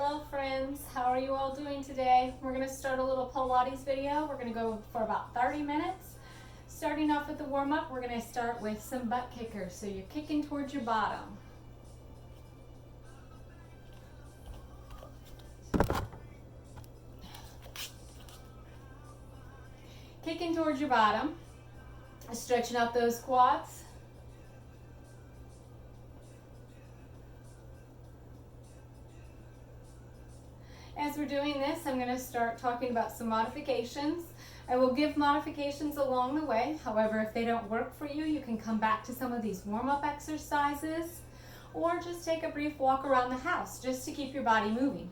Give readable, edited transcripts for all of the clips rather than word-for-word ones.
Hello friends, how are you all doing today? We're going to start a little Pilates video. We're going to go for about 30 minutes. Starting off with the warm-up, we're going to start with some butt kickers. So you're kicking towards your bottom. Kicking towards your bottom, stretching out those quads. As we're doing this, I'm going to start talking about some modifications. I will give modifications along the way. However, if they don't work for you, you can come back to some of these warm-up exercises or just take a brief walk around the house just to keep your body moving.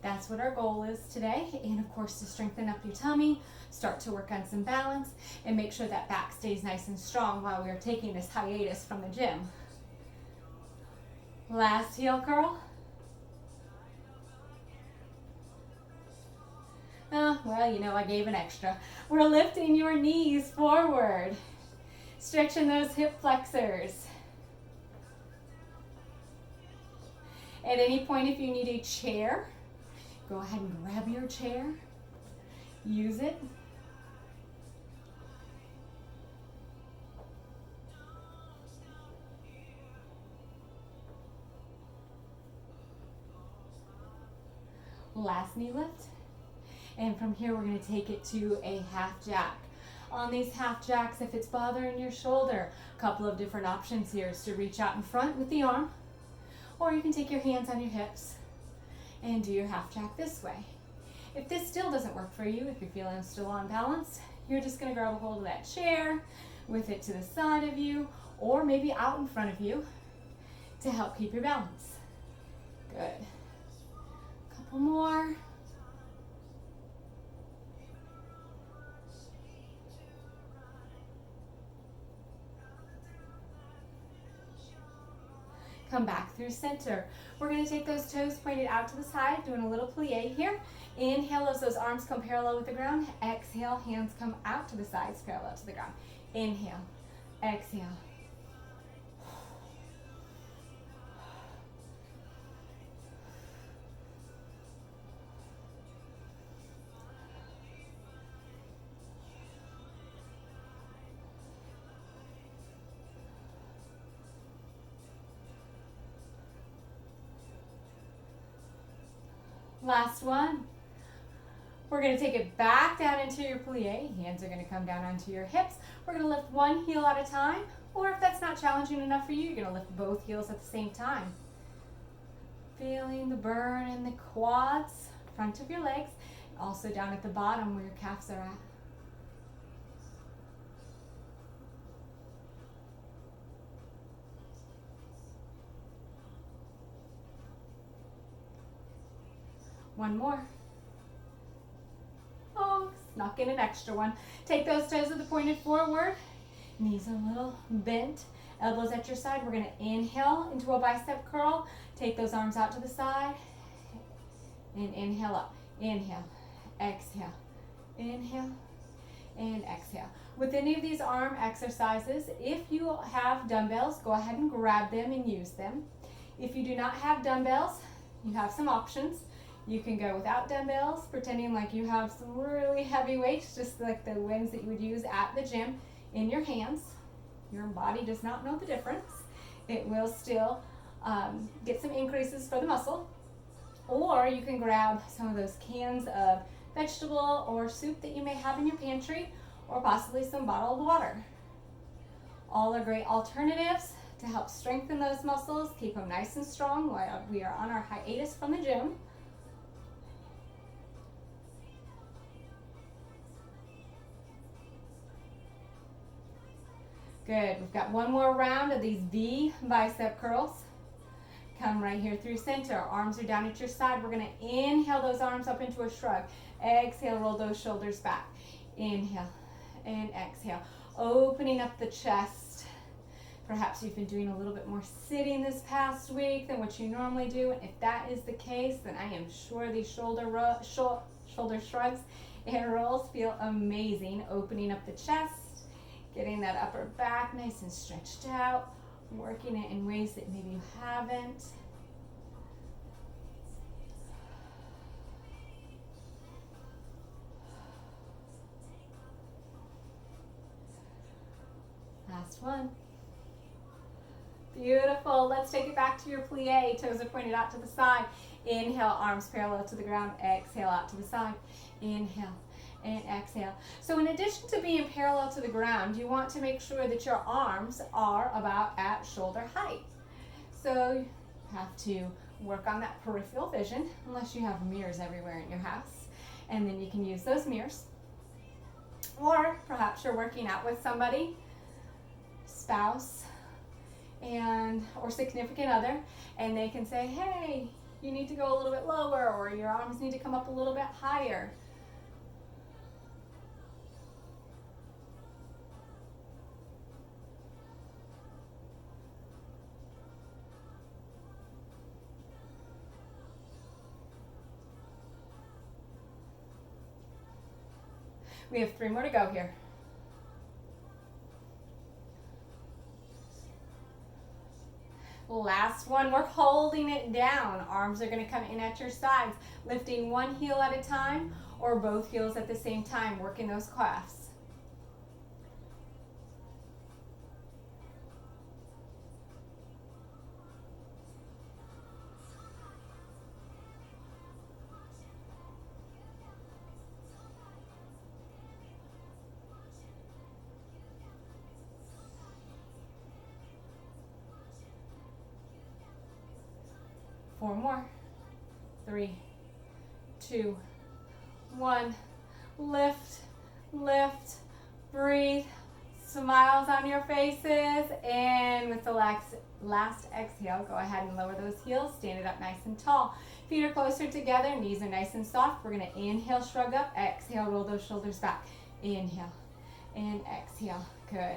That's what our goal is today. And of course, to strengthen up your tummy, start to work on some balance, and make sure that back stays nice and strong while we're taking this hiatus from the gym. Last heel curl. Well, you know, I gave an extra. We're lifting your knees forward, stretching those hip flexors. At any point, if you need a chair, go ahead and grab your chair, use it. Last knee lift. And from here, we're going to take it to a half jack. On these half jacks, if it's bothering your shoulder, a couple of different options here is to reach out in front with the arm, or you can take your hands on your hips and do your half jack this way. If this still doesn't work for you, if you're feeling still unbalanced, you're just going to grab a hold of that chair with it to the side of you, or maybe out in front of you to help keep your balance. Good. Couple more. Come back through center. We're going to take those toes pointed out to the side, doing a little plie here. Inhale as those arms come parallel with the ground. Exhale, hands come out to the sides, parallel to the ground. Inhale, exhale. Last one. We're going to take it back down into your plie. Hands are going to come down onto your hips. We're going to lift one heel at a time, or if that's not challenging enough for you, you're going to lift both heels at the same time. Feeling the burn in the quads, front of your legs, and also down at the bottom where your calves are at. One more. Oh, snuck in an extra one. Take those toes with the pointed forward, knees a little bent, elbows at your side. We're going to inhale into a bicep curl. Take those arms out to the side and inhale up. Inhale, exhale, inhale, and exhale. With any of these arm exercises, if you have dumbbells, go ahead and grab them and use them. If you do not have dumbbells, you have some options. You can go without dumbbells, pretending like you have some really heavy weights, just like the ones that you would use at the gym, in your hands. Your body does not know the difference. It will still get some increases for the muscle. Or you can grab some of those cans of vegetable or soup that you may have in your pantry, or possibly some bottled water. All are great alternatives to help strengthen those muscles, keep them nice and strong while we are on our hiatus from the gym. Good. We've got one more round of these V bicep curls. Come right here through center. Arms are down at your side. We're going to inhale those arms up into a shrug. Exhale, roll those shoulders back. Inhale and exhale. Opening up the chest. Perhaps you've been doing a little bit more sitting this past week than what you normally do. And if that is the case, then I am sure these shoulder shrugs and rolls feel amazing. Opening up the chest. Getting that upper back nice and stretched out, working it in ways that maybe you haven't. Last one. Beautiful. Let's take it back to your plie. Toes are pointed out to the side. Inhale, arms parallel to the ground. Exhale, out to the side. Inhale and exhale. So in addition to being parallel to the ground, you want to make sure that your arms are about at shoulder height. So you have to work on that peripheral vision, unless you have mirrors everywhere in your house. And then you can use those mirrors. Or perhaps you're working out with somebody, spouse, or significant other, and they can say, hey, you need to go a little bit lower, or your arms need to come up a little bit higher. We have 3 more to go here. Last one, we're holding it down. Arms are going to come in at your sides, lifting one heel at a time or both heels at the same time, working those calves. Four more. 3, 2, 1. Lift, lift, breathe. Smiles on your faces. And with the last exhale, go ahead and lower those heels. Stand it up nice and tall. Feet are closer together. Knees are nice and soft. We're going to inhale, shrug up. Exhale, roll those shoulders back. Inhale and exhale. Good.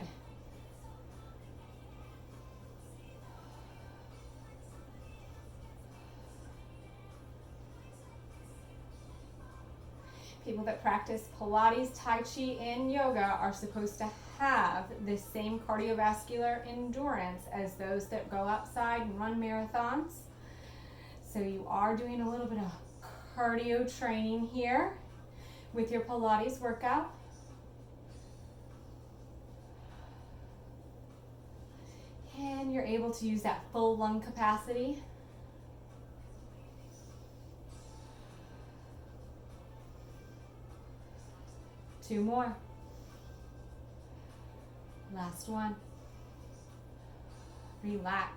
People that practice Pilates, Tai Chi, and yoga are supposed to have the same cardiovascular endurance as those that go outside and run marathons. So you are doing a little bit of cardio training here with your Pilates workout. And you're able to use that full lung capacity. Two more. Last one. Relax.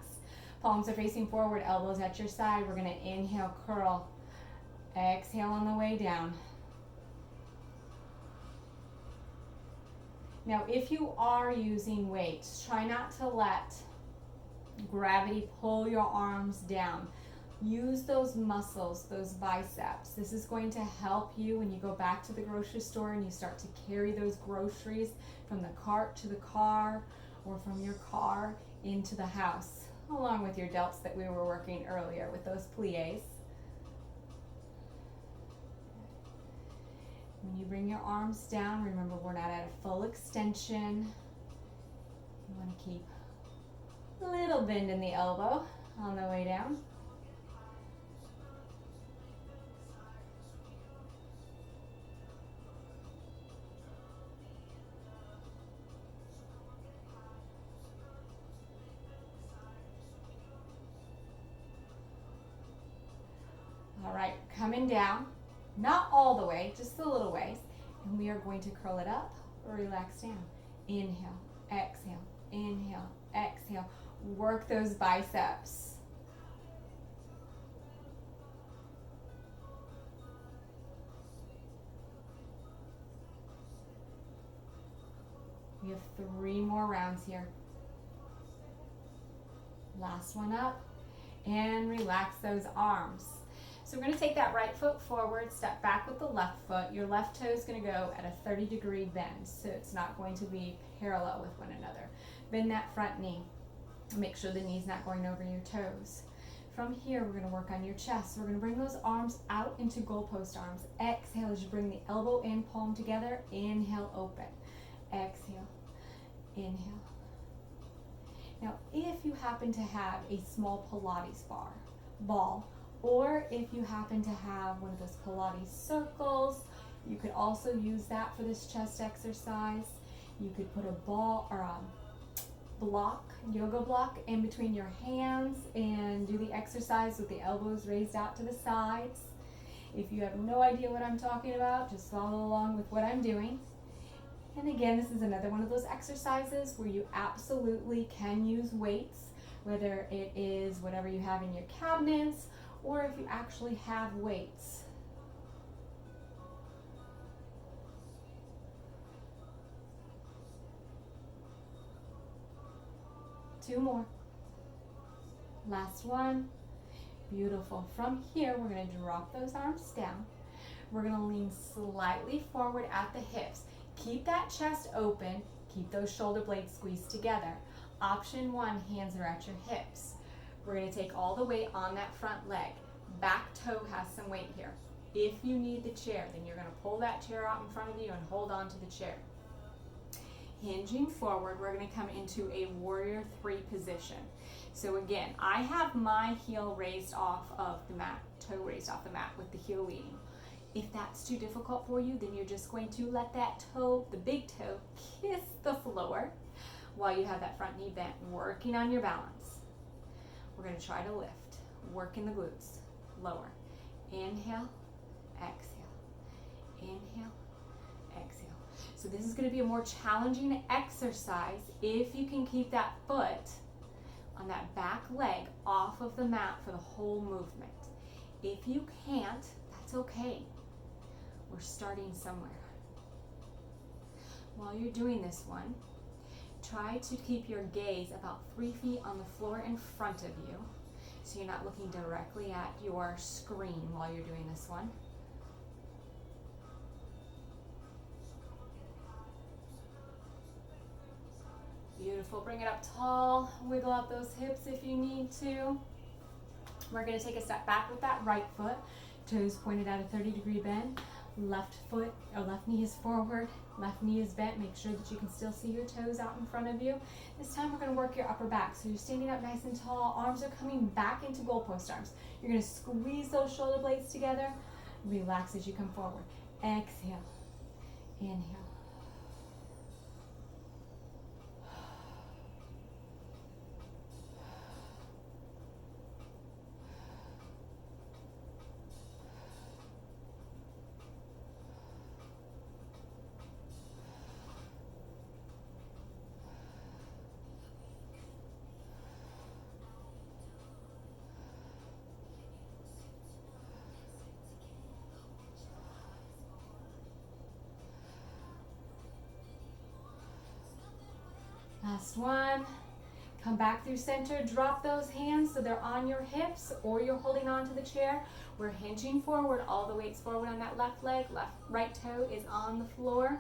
Palms are facing forward, elbows at your side. We're going to inhale, curl. Exhale on the way down. Now, if you are using weights, try not to let gravity pull your arms down. Use those muscles, those biceps. This is going to help you when you go back to the grocery store and you start to carry those groceries from the cart to the car or from your car into the house, along with your delts that we were working earlier with those plies. When you bring your arms down, remember we're not at a full extension. You want to keep a little bend in the elbow on the way down. All right, coming down, not all the way, just a little ways, and we are going to curl it up or relax down. Inhale, exhale, inhale, exhale. Work those biceps. We have 3 more rounds here. Last one up, and relax those arms. So we're going to take that right foot forward, step back with the left foot. Your left toe is going to go at a 30-degree bend, so it's not going to be parallel with one another. Bend that front knee. Make sure the knee's not going over your toes. From here, we're going to work on your chest. So we're going to bring those arms out into goalpost arms. Exhale as you bring the elbow and palm together. Inhale, open. Exhale, inhale. Now, if you happen to have a small Pilates ball, or if you happen to have one of those Pilates circles, you could also use that for this chest exercise. You could put a ball or block, yoga block in between your hands and do the exercise with the elbows raised out to the sides. If you have no idea what I'm talking about, just follow along with what I'm doing. And again, this is another one of those exercises where you absolutely can use weights, whether it is whatever you have in your cabinets or if you actually have weights. Two more. Last one. Beautiful. From here, we're going to drop those arms down. We're going to lean slightly forward at the hips. Keep that chest open. Keep those shoulder blades squeezed together. Option one, hands are at your hips. We're going to take all the weight on that front leg. Back toe has some weight here. If you need the chair, then you're going to pull that chair out in front of you and hold on to the chair. Hinging forward, we're going to come into a warrior three position. So again, I have my heel raised off of the mat, toe raised off the mat with the heel leading. If that's too difficult for you, then you're just going to let that toe, the big toe, kiss the floor while you have that front knee bent, working on your balance. We're going to try to lift, working the glutes, lower. Inhale, exhale, inhale, exhale. So this is going to be a more challenging exercise if you can keep that foot on that back leg off of the mat for the whole movement. If you can't, that's okay. We're starting somewhere. While you're doing this one, try to keep your gaze about 3 feet on the floor in front of you, so you're not looking directly at your screen while you're doing this one. Beautiful. Bring it up tall. Wiggle out those hips if you need to. We're going to take a step back with that right foot. Toes pointed at a 30-degree bend. Left foot or left knee is forward. Left knee is bent. Make sure that you can still see your toes out in front of you. This time we're going to work your upper back. So you're standing up nice and tall. Arms are coming back into goalpost arms. You're going to squeeze those shoulder blades together. Relax as you come forward. Exhale. Inhale. Last one. Come back through center. Drop those hands so they're on your hips or you're holding on to the chair. We're hinging forward. All the weight's forward on that left leg. Right toe is on the floor.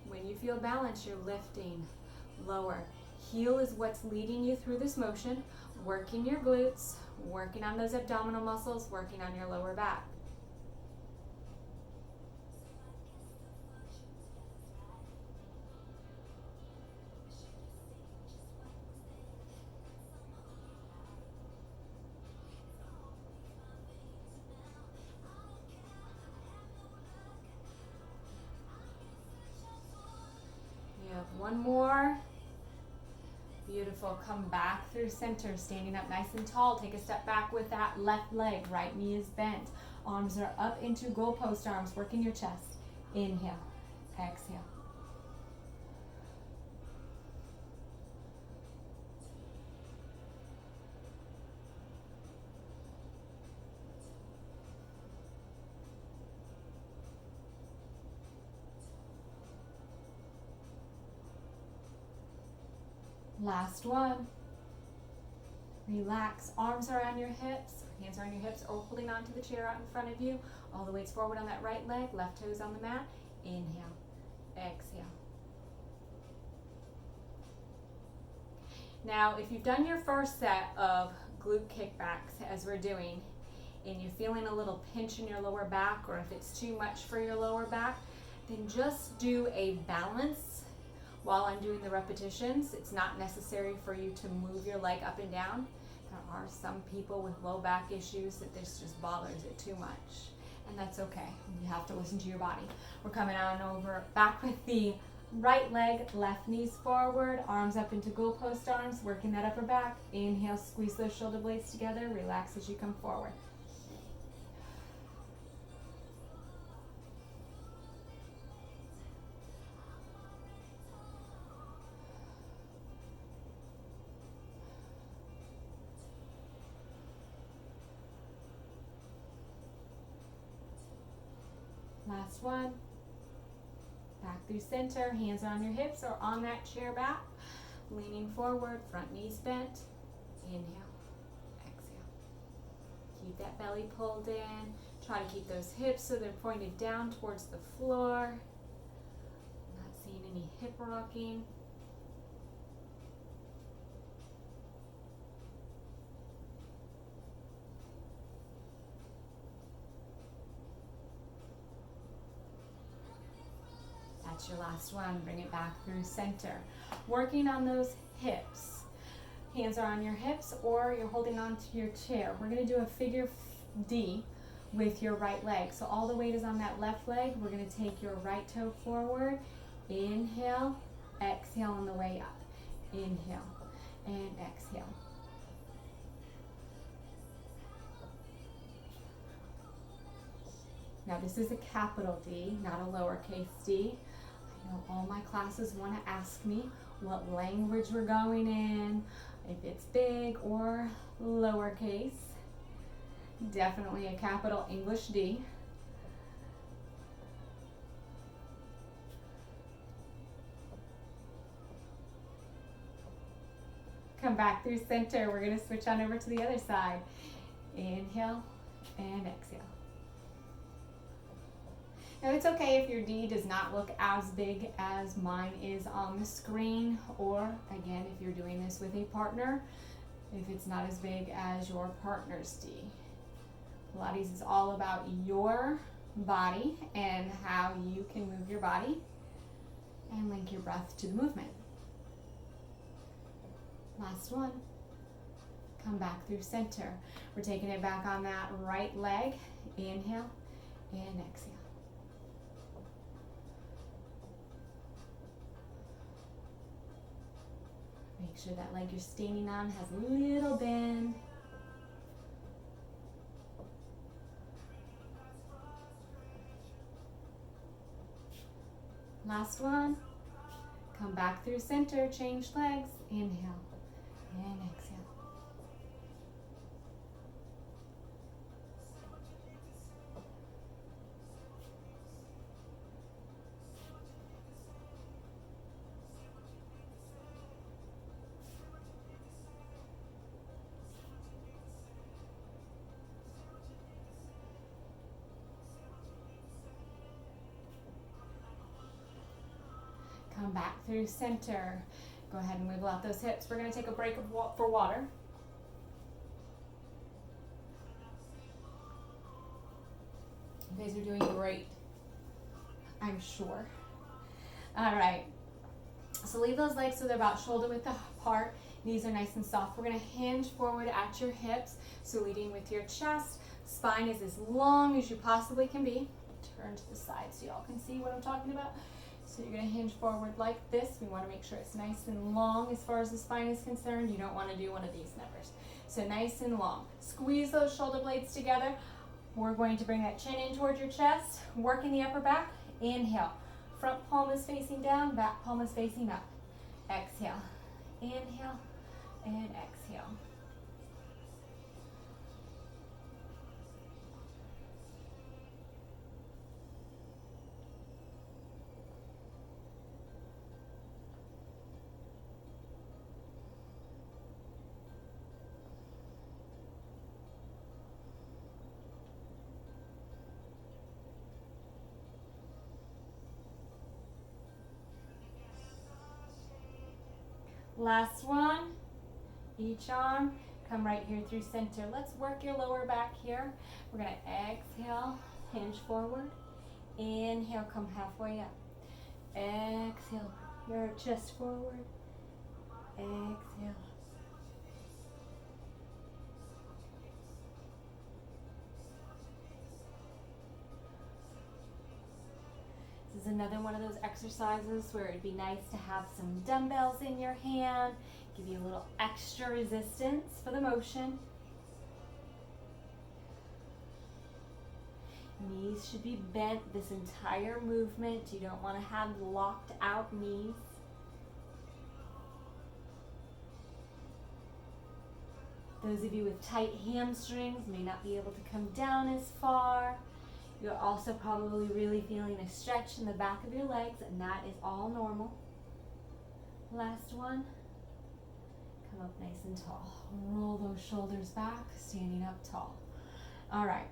When you feel balanced, you're lifting lower. Heel is what's leading you through this motion. Working your glutes, working on those abdominal muscles, working on your lower back. One more. Beautiful. Come back through center, standing up nice and tall. Take a step back with that left leg. Right knee is bent. Arms are up into goalpost arms, working your chest. Inhale, exhale. Last one. Relax. Arms are on your hips, hands are on your hips, or holding onto the chair out in front of you. All the weight's forward on that right leg, left toes on the mat. Inhale, exhale. Now, if you've done your first set of glute kickbacks, as we're doing, and you're feeling a little pinch in your lower back, or if it's too much for your lower back, then just do a balance while I'm doing the repetitions. It's not necessary for you to move your leg up and down. There are some people with low back issues that this just bothers it too much, and that's okay. You have to listen to your body. We're coming on over back with the Right leg, left knees forward, arms up into goalpost arms, working that upper back. Inhale, squeeze those shoulder blades together, relax as you come forward. Last one. Back through center, hands on your hips or on that chair back. Leaning forward, front knees bent. Inhale, exhale. Keep that belly pulled in. Try to keep those hips so they're pointed down towards the floor. Not seeing any hip rocking. That's your last one. Bring it back through center. Working on those hips. Hands are on your hips or you're holding on to your chair. We're going to do a figure D with your right leg. So all the weight is on that left leg. We're going to take your right toe forward. Inhale, exhale on the way up. Inhale and exhale. Now this is a capital D, not a lowercase d. I know all my classes want to ask me what language we're going in, if it's big or lowercase. Definitely a capital English D. Come back through center. We're going to switch on over to the other side. Inhale and exhale. Now it's okay if your D does not look as big as mine is on the screen, or again, if you're doing this with a partner, if it's not as big as your partner's D. Pilates is all about your body and how you can move your body and link your breath to the movement. Last one. Come back through center. We're taking it back on that right leg. Inhale and exhale. Make sure that leg you're standing on has a little bend. Last one. Come back through center, change legs. Inhale and exhale. Come back through center. Go ahead and wiggle out those hips. We're going to take a break for water. You guys are doing great, I'm sure. All right. So leave those legs so they're about shoulder width apart. Knees are nice and soft. We're going to hinge forward at your hips. So leading with your chest. Spine is as long as you possibly can be. Turn to the side so y'all can see what I'm talking about. So you're going to hinge forward like this. We want to make sure it's nice and long as far as the spine is concerned. You don't want to do one of these numbers. So nice and long. Squeeze those shoulder blades together. We're going to bring that chin in towards your chest, working the upper back. Inhale. Front palm is facing down, back palm is facing up. Exhale. Inhale and exhale. Last one. Each arm, come right here through center. Let's work your lower back here. We're going to exhale, hinge forward. Inhale, come halfway up. Exhale, your chest forward. Exhale. This This is another one of those exercises where it'd be nice to have some dumbbells in your hand, give you a little extra resistance for the motion. Knees should be bent this entire movement. You don't want to have locked out knees. Those of you with tight hamstrings may not be able to come down as far. You're also probably really feeling a stretch in the back of your legs, and that is all normal. Last one. Come up nice and tall. Roll those shoulders back, standing up tall. All right.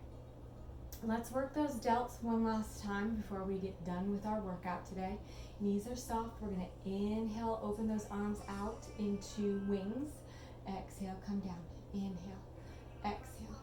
Let's work those delts one last time before we get done with our workout today. Knees are soft. We're going to inhale, open those arms out into wings. Exhale, come down. Inhale, exhale.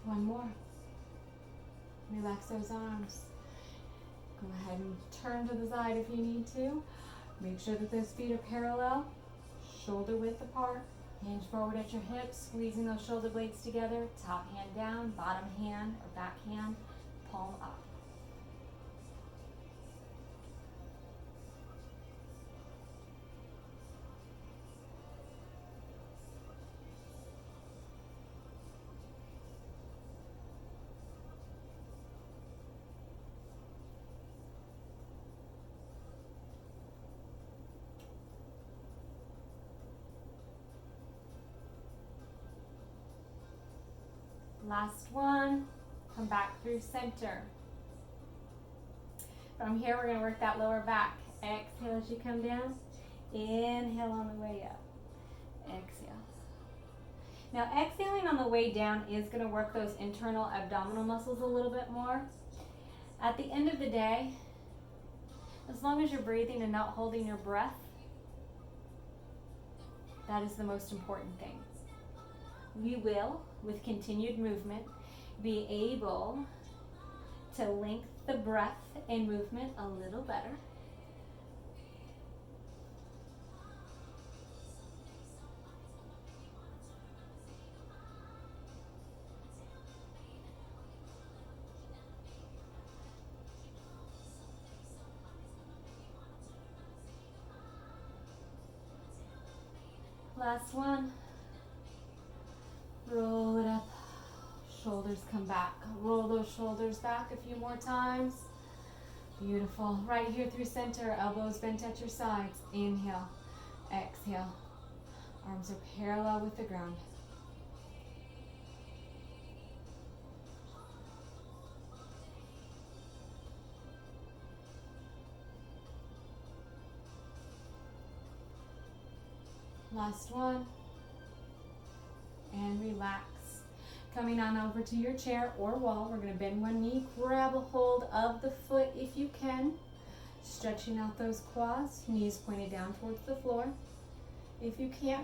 One more. Relax those arms. Go ahead and turn to the side if you need to. Make sure that those feet are parallel, shoulder width apart. Hinge forward at your hips, squeezing those shoulder blades together. Top hand down, bottom hand or back hand, palm up. Last one, come back through center. From here, we're going to work that lower back. Exhale as you come down. Inhale on the way up. Exhale. Now, exhaling on the way down is going to work those internal abdominal muscles a little bit more. At the end of the day, as long as you're breathing and not holding your breath, that is the most important thing. We will, with continued movement, be able to link the breath and movement a little better. Last one. Roll it up. Shoulders come back. Roll those shoulders back a few more times. Beautiful. Right here through center. Elbows bent at your sides. Inhale. Exhale. Arms are parallel with the ground. Last one. And relax. Coming on over to your chair or wall, we're going to bend one knee, grab a hold of the foot if you can, stretching out those quads, knees pointed down towards the floor. If you can't,